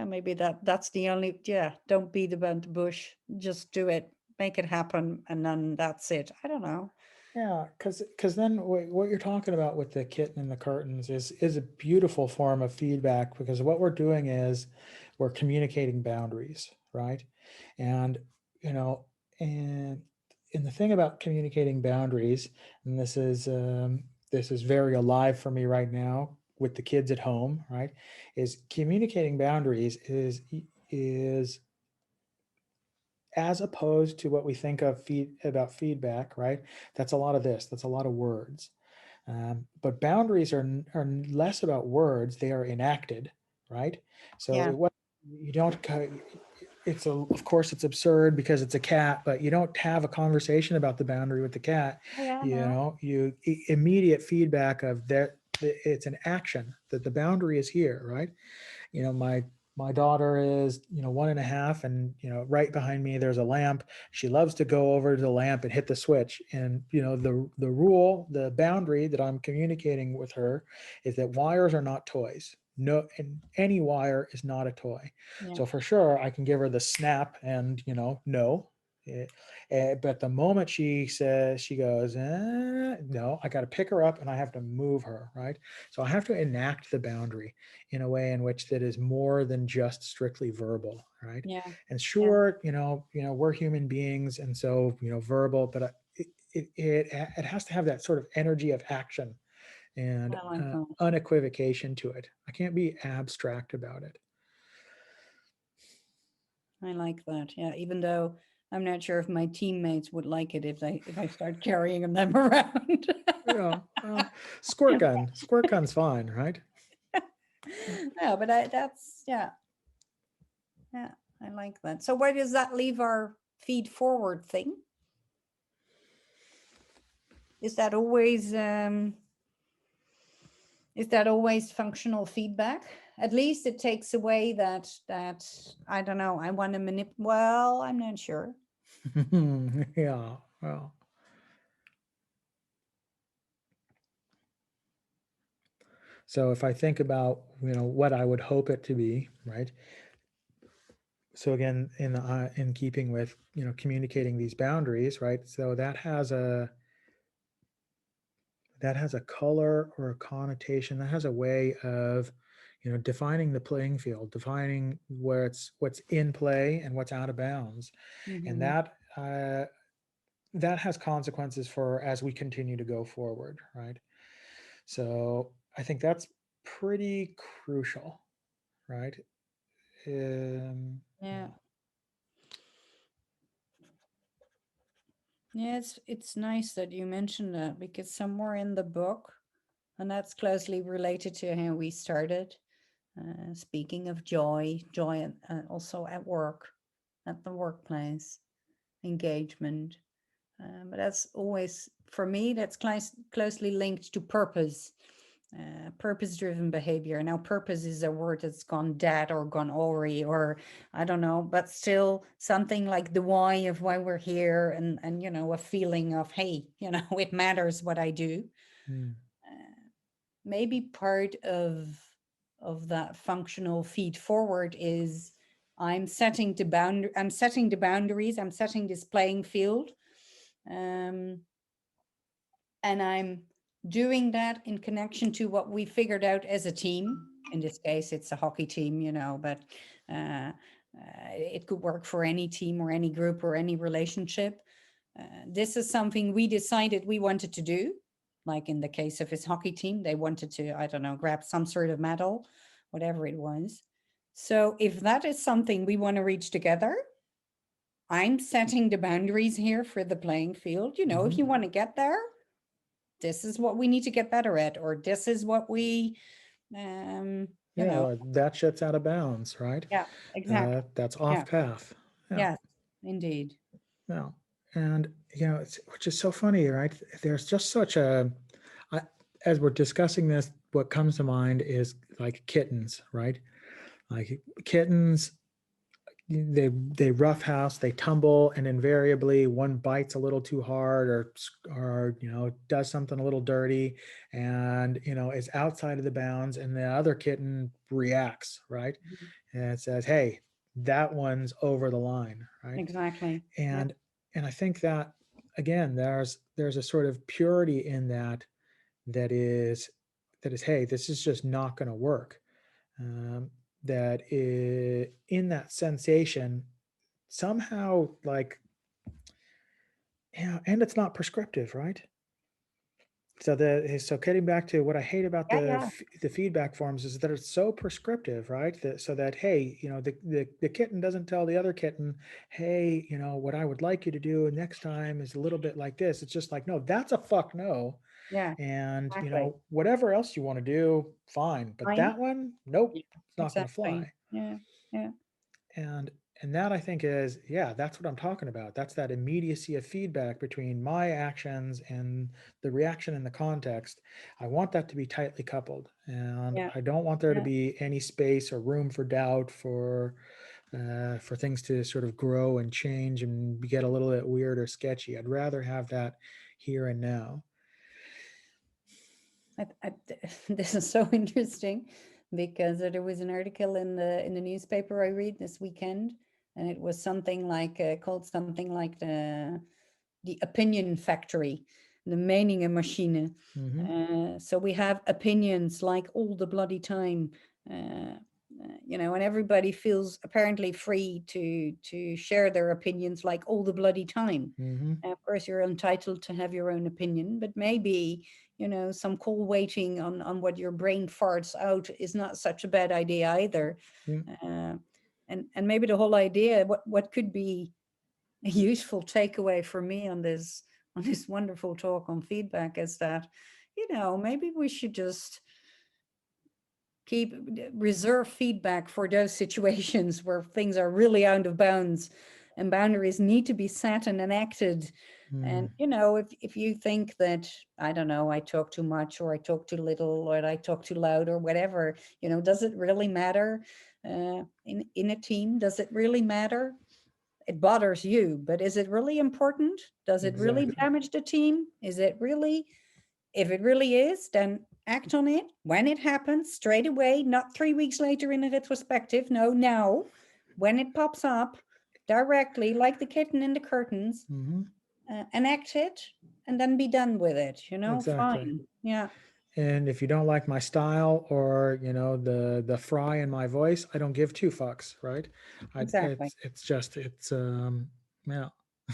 maybe that's the only, yeah, don't beat about the bush, just do it, make it happen, and then that's it. I don't know. Yeah, because then what you're talking about with the kitten and the curtains is a beautiful form of feedback, because what we're doing is we're communicating boundaries, right? And you know, and the thing about communicating boundaries, and this is very alive for me right now with the kids at home, right? Is communicating boundaries is as opposed to what we think of about feedback, right? That's a lot of this. That's a lot of words. But boundaries are less about words. They are enacted, right? So Yeah. you don't. Of course it's absurd because it's a cat, but you don't have a conversation about the boundary with the cat. Yeah, You no. know, you immediate feedback of that. It's an action that the boundary is here, right? You know, my daughter is 1.5, and right behind me there's a lamp. She loves to go over to the lamp and hit the switch, and the rule, the boundary that I'm communicating with her is that wires are not toys. No, and any wire is not a toy. Yeah. So for sure I can give her the snap and no. But the moment she says, she goes, no, I got to pick her up and I have to move her, right? So I have to enact the boundary in a way in which that is more than just strictly verbal, right? Yeah. And Yeah. sure, we're human beings, and so verbal, but it has to have that sort of energy of action and I like that. unequivocation to it. I can't be abstract about it. I like that. Yeah, even though I'm not sure if my teammates would like it if I start carrying them around. Yeah, squirt gun's fine, right? No, but that's yeah, I like that. So where does that leave our feed forward thing? Is that always functional feedback? At least it takes away that I don't know, I want to well, I'm not sure. Yeah, well, so if I think about what I would hope it to be, right? So again, in keeping with communicating these boundaries, right? So that has a color or a connotation, that has a way of defining the playing field, defining what's in play and what's out of bounds. And Mm-hmm. that has consequences for as we continue to go forward, right? So I think that's pretty crucial, right? Yeah. Yeah, it's nice that you mentioned that, because somewhere in the book, and that's closely related to how we started, speaking of joy also at work, at the workplace, engagement. But that's always, for me, that's closely linked to purpose. purpose-driven behavior. Now, purpose is a word that's gone dead or gone awry, or I don't know, but still something like the why of why we're here, and a feeling of, hey, it matters what I do. Mm. Maybe part of that functional feed forward is I'm setting the boundaries, I'm setting this playing field, and I'm doing that in connection to what we figured out as a team. In this case, it's a hockey team, but uh, it could work for any team or any group or any relationship. This is something we decided we wanted to do. Like in the case of his hockey team, they wanted to, I don't know, grab some sort of medal, whatever it was. So if that is something we want to reach together, I'm setting the boundaries here for the playing field. If you want to get there, this is what we need to get better at, or this is what we, Yeah, that shit's out of bounds, right? Yeah, exactly. That's Yeah. off path. Yeah. Yes, indeed. Yeah. And, which is so funny, right? There's just such I, as we're discussing this, what comes to mind is like kittens, right? Like kittens, they roughhouse, they tumble, and invariably one bites a little too hard, or does something a little dirty, and is outside of the bounds, and the other kitten reacts, right? Mhm. And it says, hey, that one's over the line, right? Exactly. Yeah. And I think that, again, there's a sort of purity in that is, hey, this is just not going to work. That is, in that sensation, somehow, like, and it's not prescriptive, right? So getting back to what I hate about Yeah, yeah. the feedback forms is that it's so prescriptive, right? So that, hey, the kitten doesn't tell the other kitten, hey, what I would like you to do next time is a little bit like this. It's just like, no, that's a fuck no. Yeah, And exactly. whatever else you want to do, fine, but Fine. that one, nope, Yeah, it's not going to exactly. fly. Yeah, yeah. and and that, I think, is, yeah, that's what I'm talking about. That's that immediacy of feedback between my actions and the reaction in the context. I want that to be tightly coupled, and Yeah, I don't want there to yeah. be any space or room for doubt, for things to sort of grow and change and get a little bit weird or sketchy. I'd rather have that here and now. This is so interesting because there was an article in the newspaper I read this weekend, and it was something like called something like the opinion factory, the Meningenmachine. Hmm. So we have opinions like all the bloody time, and everybody feels apparently free to share their opinions like all the bloody time. Hmm. Of course, you're entitled to have your own opinion, but maybe some cool waiting on what your brain farts out is not such a bad idea either. Uh, and maybe the whole idea, what could be a useful takeaway for me on this wonderful talk on feedback is that maybe we should just keep reserve feedback for those situations where things are really out of bounds and boundaries need to be set and enacted. And Mm. if you think that, I don't know, I talk too much or I talk too little or I talk too loud or whatever, does it really matter in a team? Does it really matter? It bothers you, but is it really important? Does it really Exactly. damage the team? Is it really? If it really is, then act on it when it happens, straight away, not 3 weeks later in a retrospective. No, now, when it pops up directly, like the kitten in the curtains, Hmm. enact it and then be done with it. Exactly. Fine. Yeah, And if you don't like my style, or the fry in my voice, I don't give two fucks, right? exactly. It's yeah.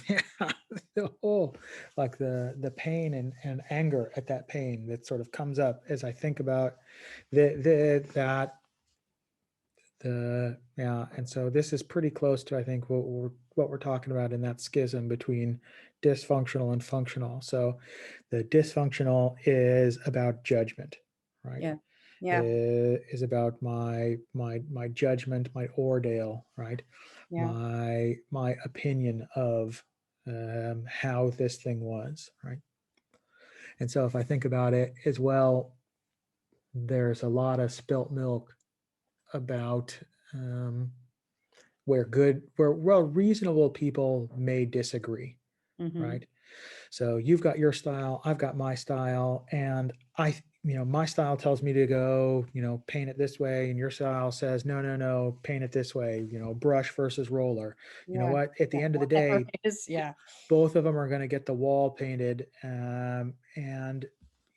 Yeah, the whole, like, the pain and anger at that pain that sort of comes up as I think about yeah. And so this is pretty close to, I think, what we're talking about in that schism between dysfunctional and functional. So the dysfunctional is about judgment, right? Yeah, yeah, Is about my judgment, my ordeal, right? yeah, My opinion of how this thing was, right? And so if I think about it as well, there's a lot of spilt milk about where reasonable people may disagree, Mm-hmm. right? So you've got your style, I've got my style, and my style tells me to go, paint it this way, and your style says, no, no, no, paint it this way, brush versus roller. You know Yeah. what? At the Yeah. end of the Whatever day, it is. Yeah. both of them are going to get the wall painted, and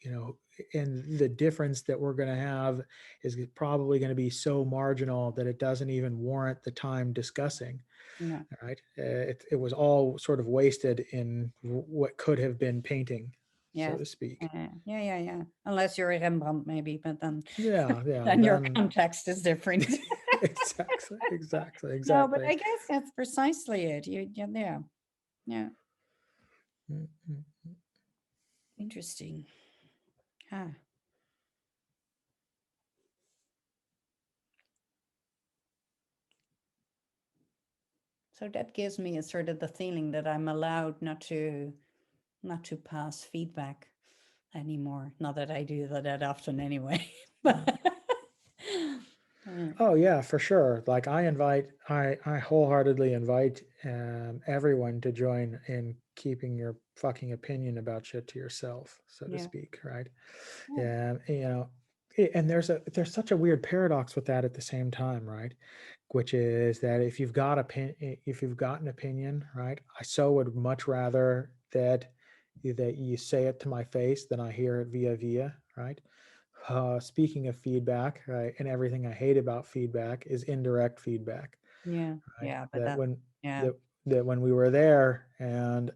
you know, and the difference that we're going to have is probably going to be so marginal that it doesn't even warrant the time discussing. Yeah. All right. It was all sort of wasted in what could have been painting, so Yes. to speak. Yeah. Unless you're a Rembrandt, maybe, but then Yeah. then your Then context is different. No, but exactly. I guess that's precisely it. Yeah. Yeah. Mm-hmm. Interesting. Huh. So that gives me a sort of the feeling that I'm allowed not to pass feedback anymore. Not that I do that often anyway. But Oh yeah, for sure. Like I wholeheartedly invite everyone to join in keeping your fucking opinion about shit to yourself, so to yeah. speak, right? Yeah. And and there's such a weird paradox with that at the same time, right? Which is that if you've got an opinion, right? I so would much rather that you say it to my face than I hear it via, right? Speaking of feedback, right, and everything I hate about feedback is indirect feedback, Yeah. right? Yeah. But That that, when yeah. that that when we were there and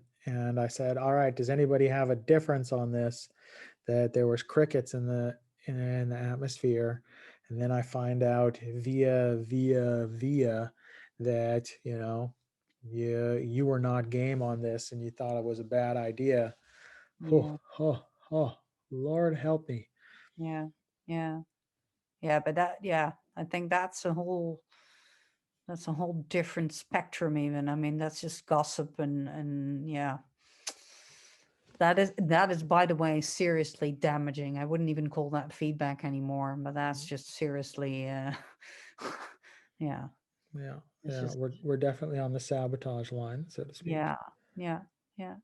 I said, all right, does anybody have a difference on this? That there was crickets in the atmosphere, and then I find out via that you were not game on this and you thought it was a bad idea. Oh, Yeah. oh, Lord help me. Yeah. Yeah. Yeah. But I think that's a whole different spectrum even. I mean, that's just gossip and yeah. That is, by the way, seriously damaging. I wouldn't even call that feedback anymore, but that's just seriously yeah. Yeah, It's yeah, just we're definitely on the sabotage line, so to speak. yeah, yeah, yeah.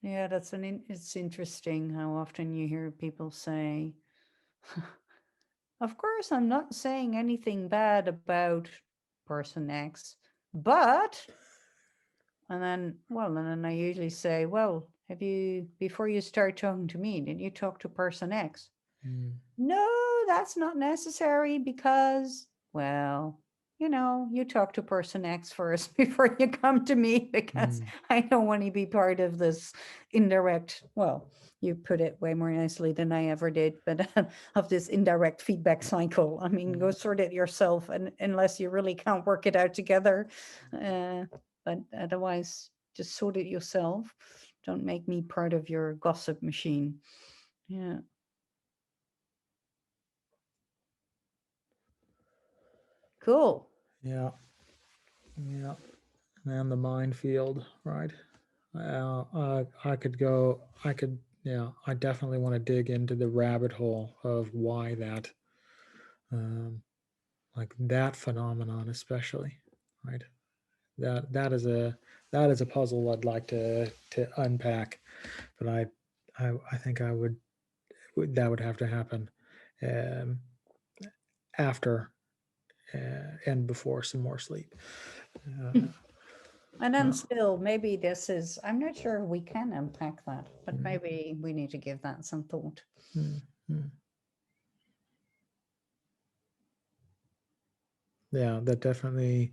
Yeah, it's interesting how often you hear people say, of course, I'm not saying anything bad about person X, but, and then I usually say, well, before you start talking to me, did you talk to person X? Mm, No, that's not necessary because, well, you talk to person X first before you come to me because mm, I don't want to be part of this indirect, well, you put it way more nicely than I ever did, but of this indirect feedback cycle. I mean, go mm. sort it yourself, and unless you really can't work it out together. Uh, but otherwise, just sort it yourself. Don't make me part of your gossip machine. Yeah. Cool. Yeah, yeah, man, the minefield, right? Yeah, I definitely want to dig into the rabbit hole of why um, like that phenomenon, especially, right? That is a puzzle I'd like to unpack, but I think that would have to happen um, after and before some more sleep. Uh, And then uh, still, maybe I'm not sure we can unpack that, but mm, maybe we need to give that some thought. mm, mm. Yeah, that definitely.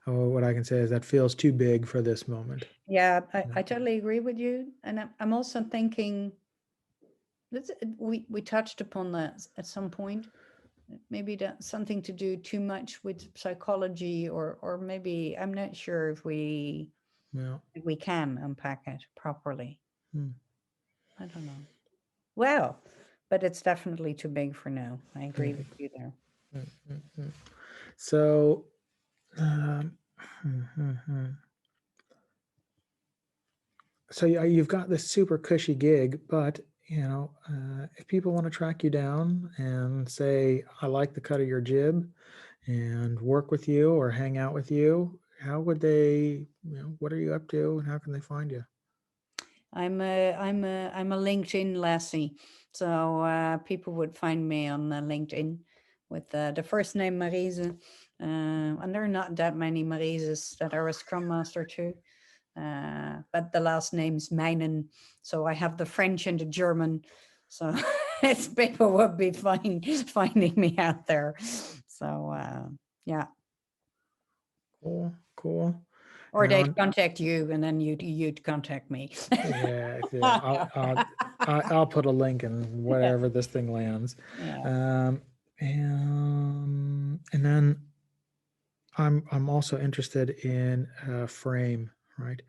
What I can say is that feels too big for this moment. Yeah, Yeah. I totally agree with you. And I'm also thinking, we touched upon that at some point. Maybe that's something to do too much with psychology, or maybe I'm not sure Yeah. if we can unpack it properly. Mm, I don't know. Well, but it's definitely too big for now. I agree mm, with you there. mm, mm, mm. So, um, hmm, hmm, hmm. so you've got this super cushy gig, but if people want to track you down and say, I like the cut of your jib and work with you or hang out with you, how would they, what are you up to and how can they find you? I'm a LinkedIn lassie, so people would find me on LinkedIn with the first name Maryse, and there are not that many Marises that are a Scrum Master too. But the last name's Meinen, so I have the French and the German, so it's people would be finding me out there. So yeah, Cool, cool. or Now, they'd contact you, and then you'd contact me. yeah, yeah, I'll put a link in whatever this thing lands. Yeah. Um, and then I'm also interested in a frame, right?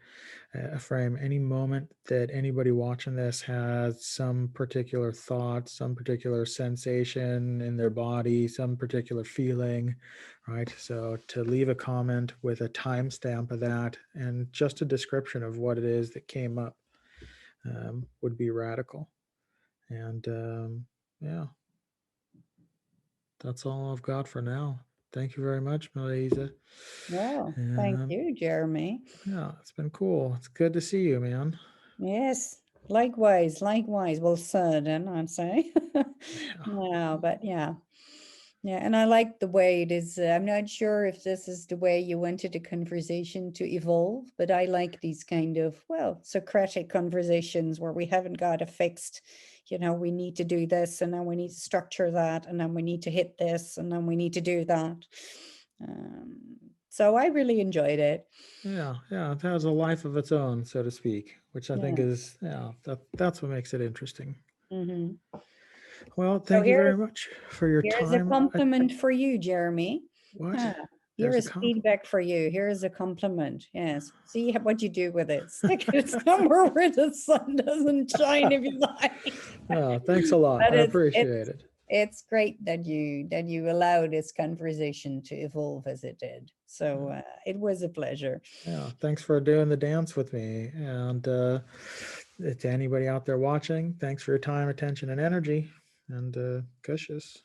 A frame. Any moment that anybody watching this has some particular thought, some particular sensation in their body, some particular feeling, right? So to leave a comment with a timestamp of that and just a description of what it is that came up would be radical. And yeah, that's all I've got for now. Thank you very much, Maryse. Well, thank Um, you, Jeremy. yeah, it's been cool. It's good to see you, man. Yes, likewise, likewise. Well said, and I'd say. Yeah. No, but yeah. Yeah, and I like the way it is. I'm not sure if this is the way you wanted the conversation to evolve, but I like these kind of, well, Socratic conversations where we haven't got a fixed, we need to do this, and then we need to structure that, and then we need to hit this, and then we need to do that. So I really enjoyed it. Yeah, it has a life of its own, so to speak, which I think Yeah. is, that's what makes it interesting. Hmm. Well, So thank you very much for your here's a time. compliment for you, Jeremy. What? Ah, here There's a is comp. feedback for you. Here is a compliment. Yes. See what you do with it. Stick it somewhere where the sun doesn't shine if you like. Oh, thanks a lot. But I appreciate it. it's great that you allow this conversation to evolve as it did. So it was a pleasure. Yeah, thanks for doing the dance with me. And to anybody out there watching, thanks for your time, attention, and energy. And cushious.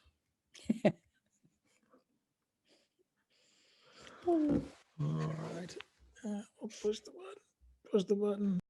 All right. We'll push the button. Push the button.